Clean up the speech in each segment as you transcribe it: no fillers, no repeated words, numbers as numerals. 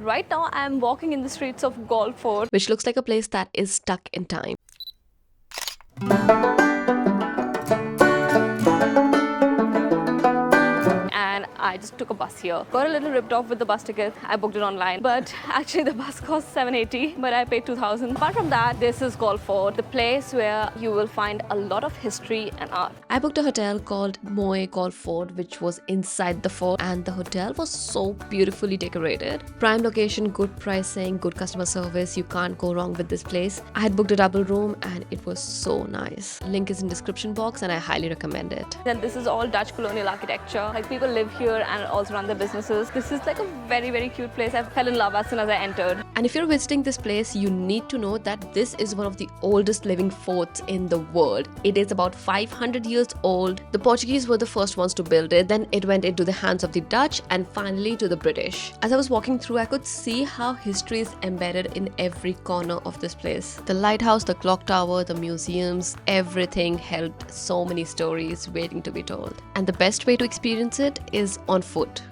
Right now I'm walking in the streets of Galle Fort, which looks like a place that is stuck in time. and I just took a bus here. Got a little ripped off with the bus ticket. I booked it online, but actually the bus cost $780, but I paid $2,000. Apart from that, this is Galle Fort, the place where you will find a lot of history and art. I booked a hotel called Galle Fort, which was inside the fort, and the hotel was so beautifully decorated. Prime location, good pricing, good customer service. You can't go wrong with this place. I had booked a double room and it was so nice. Link is in description box and I highly recommend it. Then this is all Dutch colonial architecture. Like, people live here and also run their businesses. This is like a very, very cute place. I fell in love as soon as I entered. And if you're visiting this place, you need to know that this is one of the oldest living forts in the world. It is about 500 years old. The Portuguese were the first ones to build it. Then it went into the hands of the Dutch and finally to the British. As I was walking through, I could see how history is embedded in every corner of this place. The lighthouse, the clock tower, the museums, everything held so many stories waiting to be told. And the best way to experience it is on foot.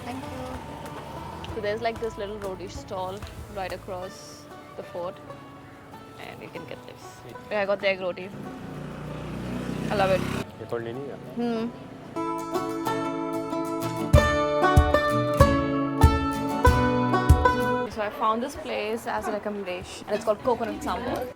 Thank you. So there's like this little roadie stall right across the fort, and you can get this. Yeah, I got the egg roti. I love it. So I found this place as a recommendation, and it's called Coconut Sambar.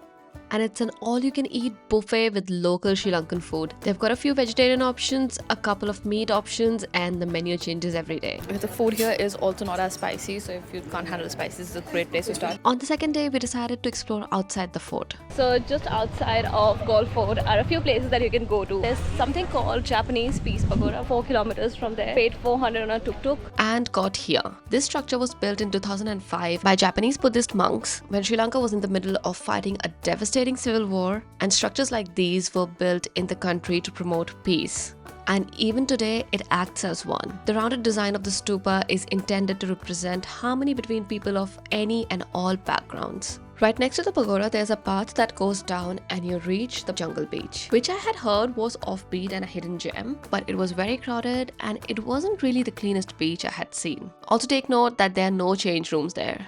And it's an all-you-can-eat buffet with local Sri Lankan food. They've got a few vegetarian options, a couple of meat options, and the menu changes every day. The food here is also not as spicy, so if you can't handle spices, it's a great place to start. On the second day, we decided to explore outside the fort. So just outside of Galle Fort are a few places that you can go to. There's something called Japanese Peace Pagoda, 4 kilometers from there. Paid $400 on a tuk-tuk. And got here. This structure was built in 2005 by Japanese Buddhist monks when Sri Lanka was in the middle of fighting a devastating civil war, and structures like these were built in the country to promote peace. And even today, it acts as one. The rounded design of the stupa is intended to represent harmony between people of any and all backgrounds. Right next to the pagoda, there's a path that goes down and you reach the jungle beach, which I had heard was offbeat and a hidden gem, but it was very crowded and it wasn't really the cleanest beach I had seen. Also take note that there are no change rooms there.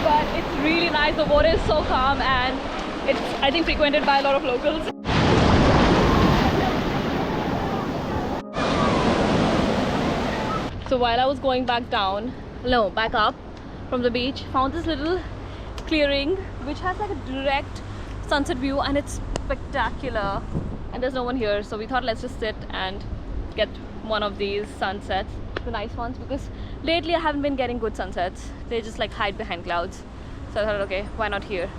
But it's really nice. The water is so calm and it's, I think, frequented by a lot of locals. So while I was going back up from the beach, found this little clearing which has like a direct sunset view and it's spectacular. And there's no one here, so we thought let's just sit and get one of these sunsets, the nice ones, because lately I haven't been getting good sunsets. They just like hide behind clouds. So I thought, okay, why not here?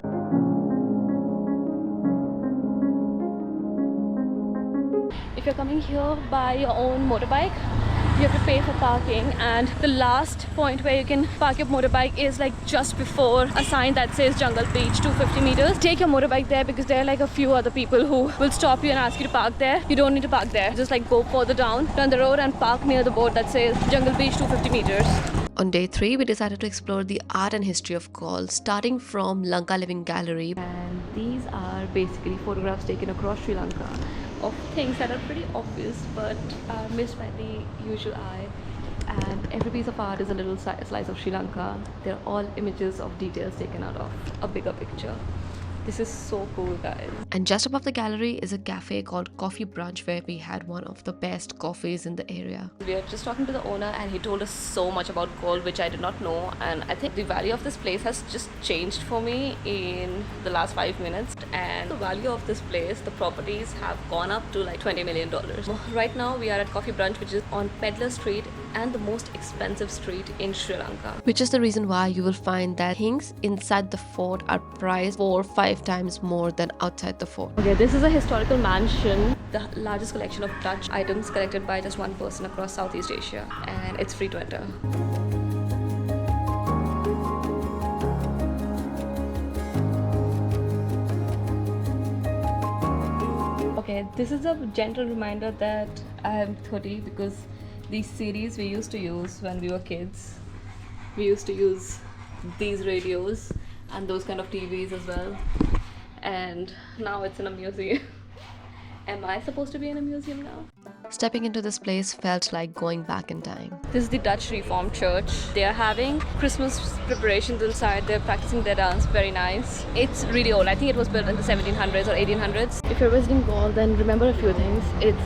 If you're coming here by your own motorbike, you have to pay for parking, and the last point where you can park your motorbike is like just before a sign that says Jungle Beach 250 meters. Take your motorbike there because there are like a few other people who will stop you and ask you to park there. You don't need to park there. Just like go further down the road and park near the board that says Jungle Beach 250 meters. On day 3, we decided to explore the art and history of Galle, starting from Lanka Living Gallery. And these are basically photographs taken across Sri Lanka of things that are pretty obvious but are missed by the usual eye. And every piece of art is a little slice of Sri Lanka. They're all images of details taken out of a bigger picture. This is so cool, guys. And just above the gallery is a cafe called Coffee Brunch, where we had one of the best coffees in the area. We are just talking to the owner and he told us so much about Galle which I did not know, and I think the value of this place has just changed for me in the last 5 minutes. And the value of this place, the properties have gone up to like $20 million. Right now we are at Coffee Brunch, which is on Peddler Street and the most expensive street in Sri Lanka. Which is the reason why you will find that things inside the fort are priced 4 or 5 times more than outside the fort. Okay, this is a historical mansion, the largest collection of Dutch items collected by just one person across Southeast Asia, and it's free to enter. Okay, this is a gentle reminder that I am 30 because these series we used to use when we were kids. We used to use these radios and those kind of TVs as well. And now it's in a museum. Am I supposed to be in a museum now? Stepping into this place felt like going back in time. This is the Dutch Reformed Church. They are having Christmas preparations inside. They're practicing their dance. Very nice. It's really old. I think it was built in the 1700s or 1800s. If you're visiting Galle, then remember a few things. It's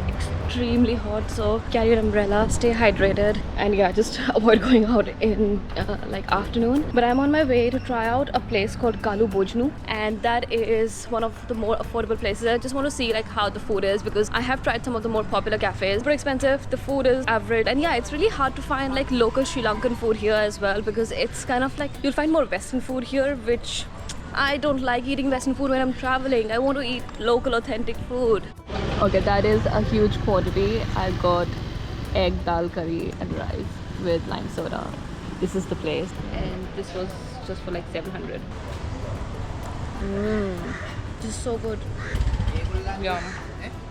extremely hot, so carry an umbrella, stay hydrated, and yeah, just avoid going out in like afternoon. But I'm on my way to try out a place called Galle Fort, and that is one of the more affordable places. I just want to see like how the food is, because I have tried some of the more popular cafes. Super expensive, the food is average, and yeah, it's really hard to find like local Sri Lankan food here as well, because it's kind of like you'll find more Western food here, which I don't like eating Western food when I'm traveling. I want to eat local authentic food. Okay, that is a huge quantity. I got egg dal curry and rice with lime soda. This is the place, and this was just for like 700. This is so good. Yum.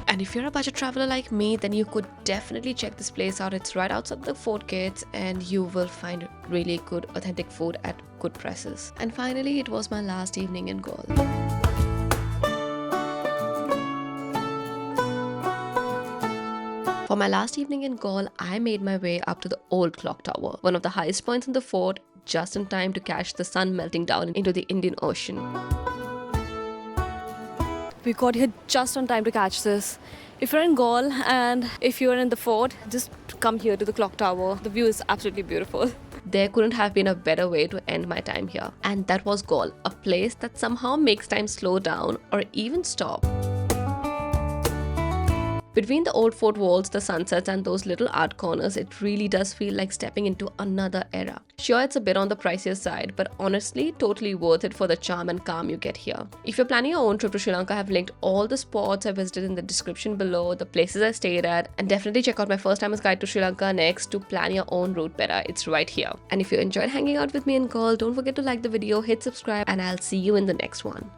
And if you're a budget traveler like me, then you could definitely check this place out. It's right outside the fort gates, and you will find really good authentic food at good prices. And finally, it was my last evening in Galle. For my last evening in Galle, I made my way up to the old clock tower, one of the highest points in the fort, just in time to catch the sun melting down into the Indian Ocean. We got here just on time to catch this. If you're in Galle and if you're in the fort, just come here to the clock tower. The view is absolutely beautiful. There couldn't have been a better way to end my time here. And that was Galle, a place that somehow makes time slow down or even stop. Between the old fort walls, the sunsets, and those little art corners, it really does feel like stepping into another era. Sure, it's a bit on the pricier side, but honestly, totally worth it for the charm and calm you get here. If you're planning your own trip to Sri Lanka, I've linked all the spots I visited in the description below, the places I stayed at, and definitely check out my first timer's guide to Sri Lanka next to plan your own route better. It's right here. And if you enjoyed hanging out with me in Galle, don't forget to like the video, hit subscribe, and I'll see you in the next one.